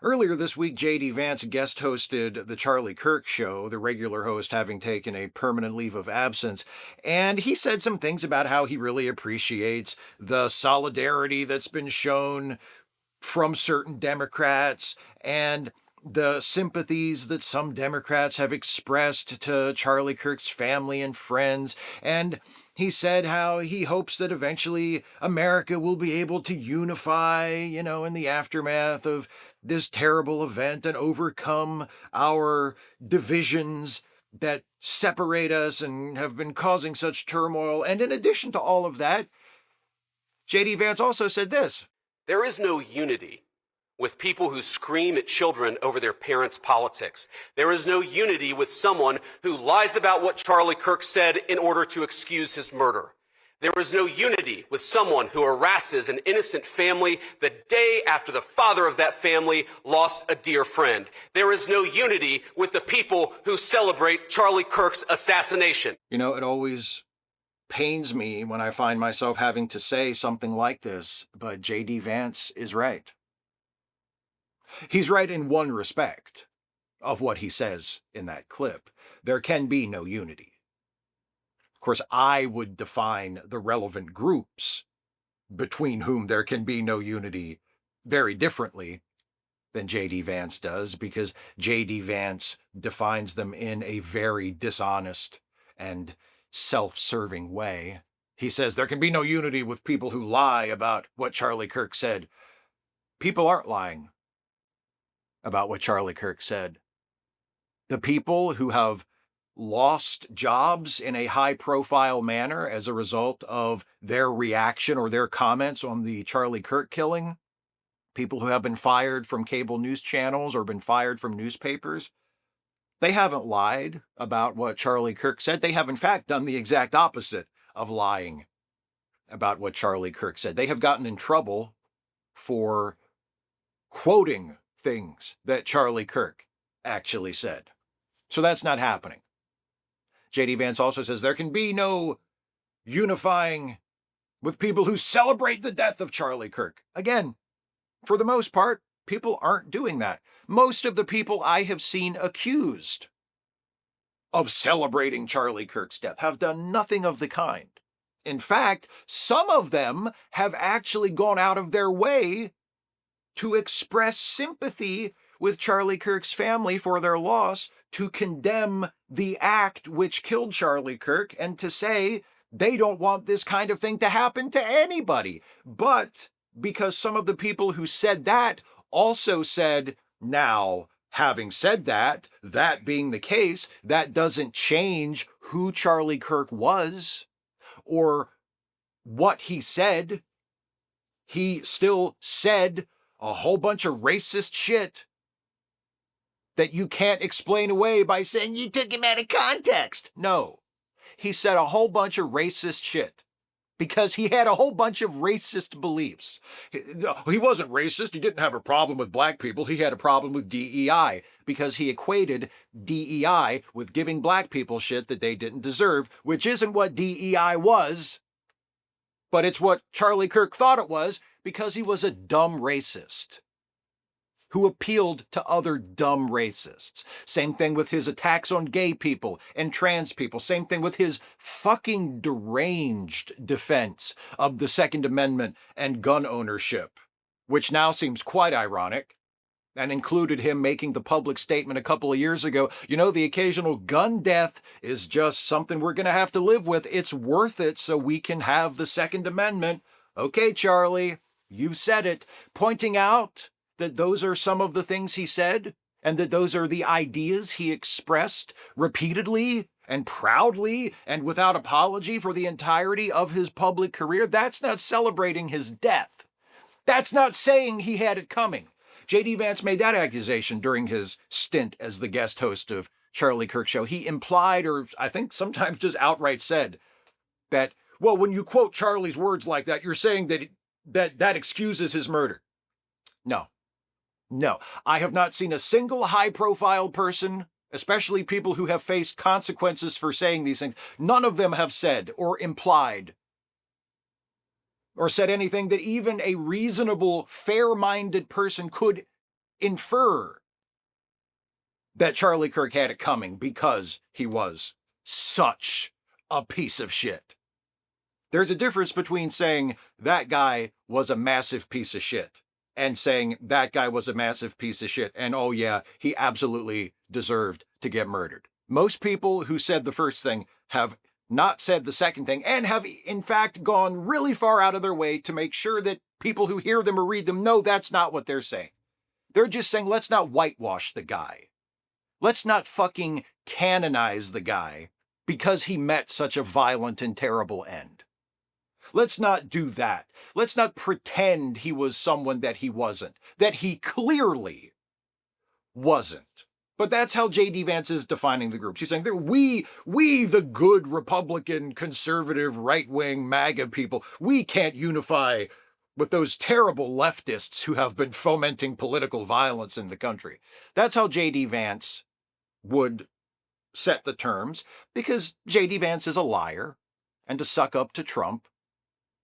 Earlier this week, J.D. Vance guest hosted The Charlie Kirk Show, the regular host having taken a permanent leave of absence, and he said some things about how he really appreciates the solidarity that's been shown from certain Democrats and the sympathies that some Democrats have expressed to Charlie Kirk's family and friends. And he said how he hopes that eventually America will be able to unify, in the aftermath of this terrible event and overcome our divisions that separate us and have been causing such turmoil. And in addition to all of that, J.D. Vance also said this: there is no unity with people who scream at children over their parents' politics. There is no unity with someone who lies about what Charlie Kirk said in order to excuse his murder. There is no unity with someone who harasses an innocent family the day after the father of that family lost a dear friend. There is no unity with the people who celebrate Charlie Kirk's assassination. It always pains me when I find myself having to say something like this, but J.D. Vance is right. He's right in one respect of what he says in that clip. There can be no unity. Of course, I would define the relevant groups between whom there can be no unity very differently than J.D. Vance does, because J.D. Vance defines them in a very dishonest and self-serving way. He says there can be no unity with people who lie about what Charlie Kirk said. People aren't lying about what Charlie Kirk said. The people who have lost jobs in a high-profile manner as a result of their reaction or their comments on the Charlie Kirk killing, people who have been fired from cable news channels or been fired from newspapers, they haven't lied about what Charlie Kirk said. They have, in fact, done the exact opposite of lying about what Charlie Kirk said. They have gotten in trouble for quoting things that Charlie Kirk actually said. So that's not happening. J.D. Vance also says there can be no unifying with people who celebrate the death of Charlie Kirk. Again, for the most part, people aren't doing that. Most of the people I have seen accused of celebrating Charlie Kirk's death have done nothing of the kind. In fact, some of them have actually gone out of their way to express sympathy with Charlie Kirk's family for their loss, to condemn the act which killed Charlie Kirk, and to say they don't want this kind of thing to happen to anybody. But because some of the people who said that also said, now, having said that, that being the case, that doesn't change who Charlie Kirk was or what he said. He still said a whole bunch of racist shit that you can't explain away by saying you took him out of context. No, he said a whole bunch of racist shit because he had a whole bunch of racist beliefs. He wasn't racist. He didn't have a problem with black people. He had a problem with DEI because he equated DEI with giving black people shit that they didn't deserve, which isn't what DEI was, but it's what Charlie Kirk thought it was because he was a dumb racist who appealed to other dumb racists. Same thing with his attacks on gay people and trans people. Same thing with his fucking deranged defense of the Second Amendment and gun ownership, which now seems quite ironic, and included him making the public statement a couple of years ago, the occasional gun death is just something we're going to have to live with. It's worth it so we can have the Second Amendment. Okay, Charlie, you said it. Pointing out that those are some of the things he said, and that those are the ideas he expressed repeatedly and proudly and without apology for the entirety of his public career. That's not celebrating his death. That's not saying he had it coming. J.D. Vance made that accusation during his stint as the guest host of Charlie Kirk Show. He implied, or I think sometimes just outright said, that, well, when you quote Charlie's words like that, you're saying that excuses his murder. No, I have not seen a single high-profile person, especially people who have faced consequences for saying these things. None of them have said or implied or said anything that even a reasonable, fair-minded person could infer that Charlie Kirk had it coming because he was such a piece of shit. There's a difference between saying that guy was a massive piece of shit and saying that guy was a massive piece of shit and oh yeah, he absolutely deserved to get murdered. Most people who said the first thing have not said the second thing and have in fact gone really far out of their way to make sure that people who hear them or read them know that's not what they're saying. They're just saying, let's not whitewash the guy. Let's not fucking canonize the guy because he met such a violent and terrible end. Let's not do that. Let's not pretend he was someone that he wasn't, that he clearly wasn't. But that's how J.D. Vance is defining the group. She's saying that we, the good Republican, conservative, right-wing MAGA people, we can't unify with those terrible leftists who have been fomenting political violence in the country. That's how J.D. Vance would set the terms, because J.D. Vance is a liar and to suck up to Trump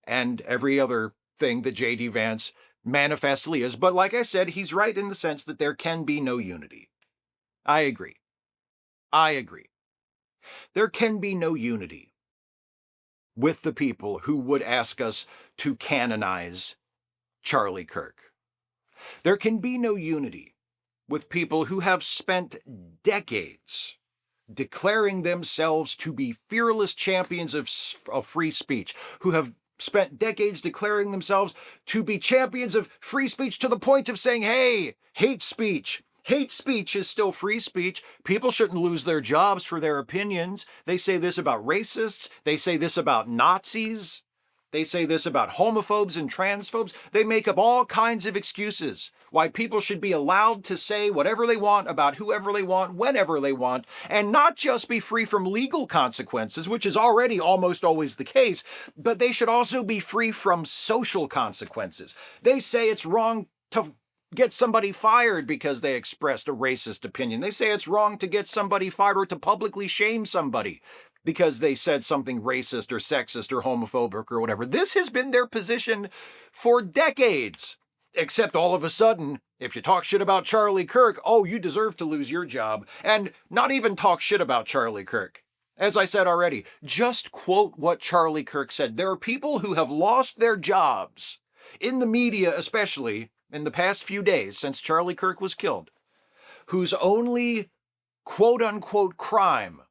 and every other thing that J.D. Vance manifestly is. But like I said, he's right in the sense that there can be no unity. I agree. There can be no unity with the people who would ask us to canonize Charlie Kirk. There can be no unity with people who have spent decades declaring themselves to be fearless champions of free speech, who have spent decades declaring themselves to be champions of free speech to the point of saying, hey, hate speech is still free speech. People shouldn't lose their jobs for their opinions. They say this about racists. They say this about Nazis. They say this about homophobes and transphobes. They make up all kinds of excuses why people should be allowed to say whatever they want about whoever they want, whenever they want, and not just be free from legal consequences, which is already almost always the case, but they should also be free from social consequences. They say it's wrong to get somebody fired because they expressed a racist opinion. They say it's wrong to get somebody fired or to publicly shame somebody because they said something racist or sexist or homophobic or whatever. This has been their position for decades. Except all of a sudden, if you talk shit about Charlie Kirk, oh, you deserve to lose your job. And not even talk shit about Charlie Kirk. As I said already, just quote what Charlie Kirk said. There are people who have lost their jobs, in the media especially, in the past few days since Charlie Kirk was killed, whose only quote-unquote crime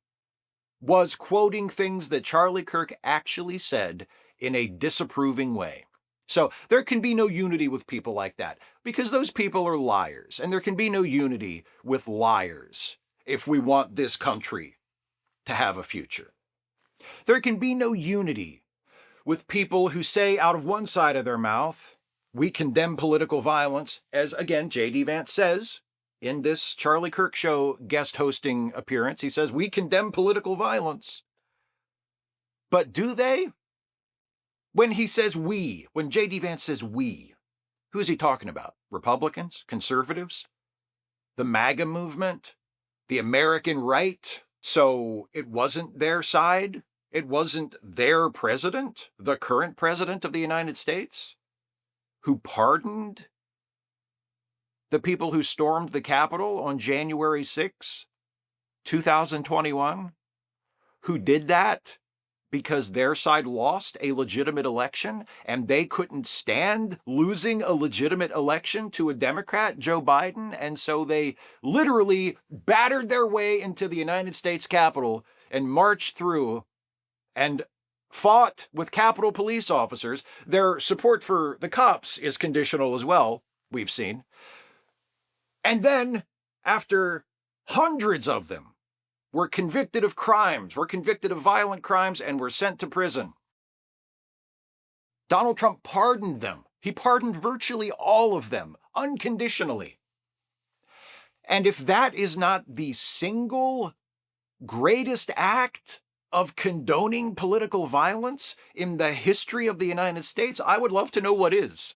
was quoting things that Charlie Kirk actually said in a disapproving way. So there can be no unity with people like that, because those people are liars, and there can be no unity with liars if we want this country to have a future. There can be no unity with people who say out of one side of their mouth, we condemn political violence, as again J.D. Vance says in this Charlie Kirk show guest hosting appearance. He says, we condemn political violence. But do they? When he says we, when J.D. Vance says we, who is he talking about? Republicans? Conservatives? The MAGA movement? The American right? So it wasn't their side? It wasn't their president, the current president of the United States, who pardoned the people who stormed the Capitol on January 6, 2021? Who did that because their side lost a legitimate election and they couldn't stand losing a legitimate election to a Democrat, Joe Biden, and so they literally battered their way into the United States Capitol and marched through and fought with Capitol police officers. Their support for the cops is conditional as well, we've seen. And then, after hundreds of them were convicted of crimes, were convicted of violent crimes, and were sent to prison, Donald Trump pardoned them. He pardoned virtually all of them, unconditionally. And if that is not the single greatest act of condoning political violence in the history of the United States, I would love to know what is.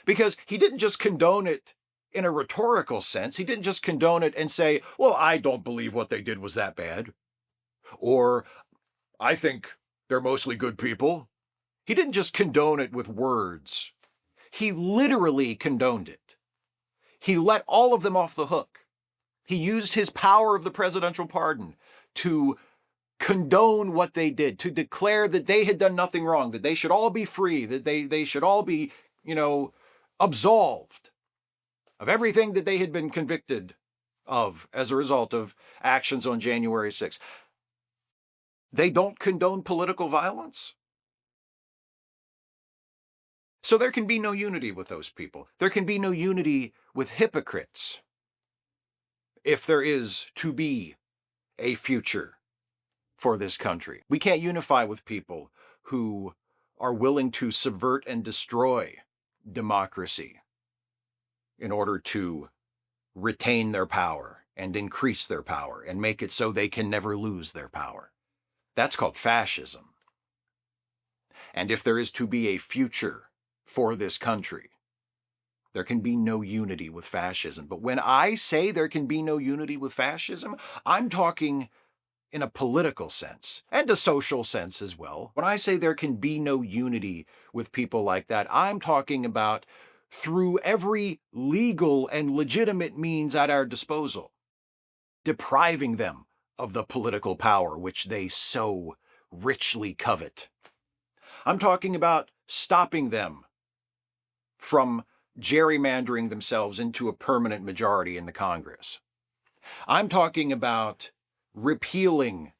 Because he didn't just condone it in a rhetorical sense. He didn't just condone it and say, well, I don't believe what they did was that bad. Or, I think they're mostly good people. He didn't just condone it with words. He literally condoned it. He let all of them off the hook. He used his power of the presidential pardon to condone what they did, to declare that they had done nothing wrong, that they should all be free, that they should all be, absolved of everything that they had been convicted of as a result of actions on January 6th. They don't condone political violence. So there can be no unity with those people. There can be no unity with hypocrites if there is to be a future for this country. We can't unify with people who are willing to subvert and destroy democracy in order to retain their power and increase their power and make it so they can never lose their power. That's called fascism. And if there is to be a future for this country, there can be no unity with fascism. But when I say there can be no unity with fascism, I'm talking in a political sense and a social sense as well. When I say there can be no unity with people like that, I'm talking about through every legal and legitimate means at our disposal, depriving them of the political power which they so richly covet. I'm talking about stopping them from gerrymandering themselves into a permanent majority in the Congress. I'm talking about repealing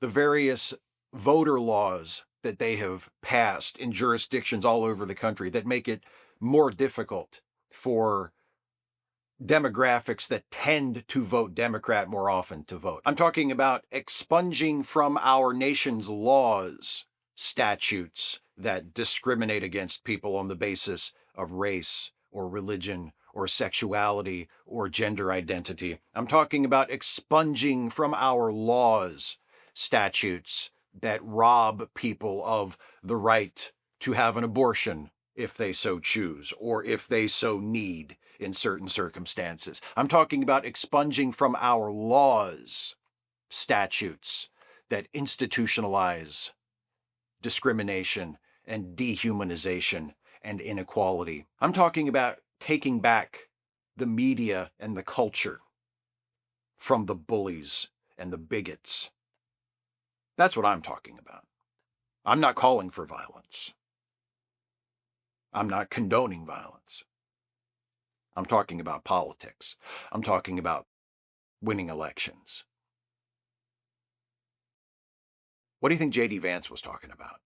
the various voter laws that they have passed in jurisdictions all over the country that make it more difficult for demographics that tend to vote Democrat more often to vote. I'm talking about expunging from our nation's laws statutes that discriminate against people on the basis of race or religion or sexuality or gender identity. I'm talking about expunging from our laws statutes that rob people of the right to have an abortion if they so choose, or if they so need in certain circumstances. I'm talking about expunging from our laws statutes that institutionalize discrimination and dehumanization and inequality. I'm talking about taking back the media and the culture from the bullies and the bigots. That's what I'm talking about. I'm not calling for violence. I'm not condoning violence. I'm talking about politics. I'm talking about winning elections. What do you think J.D. Vance was talking about?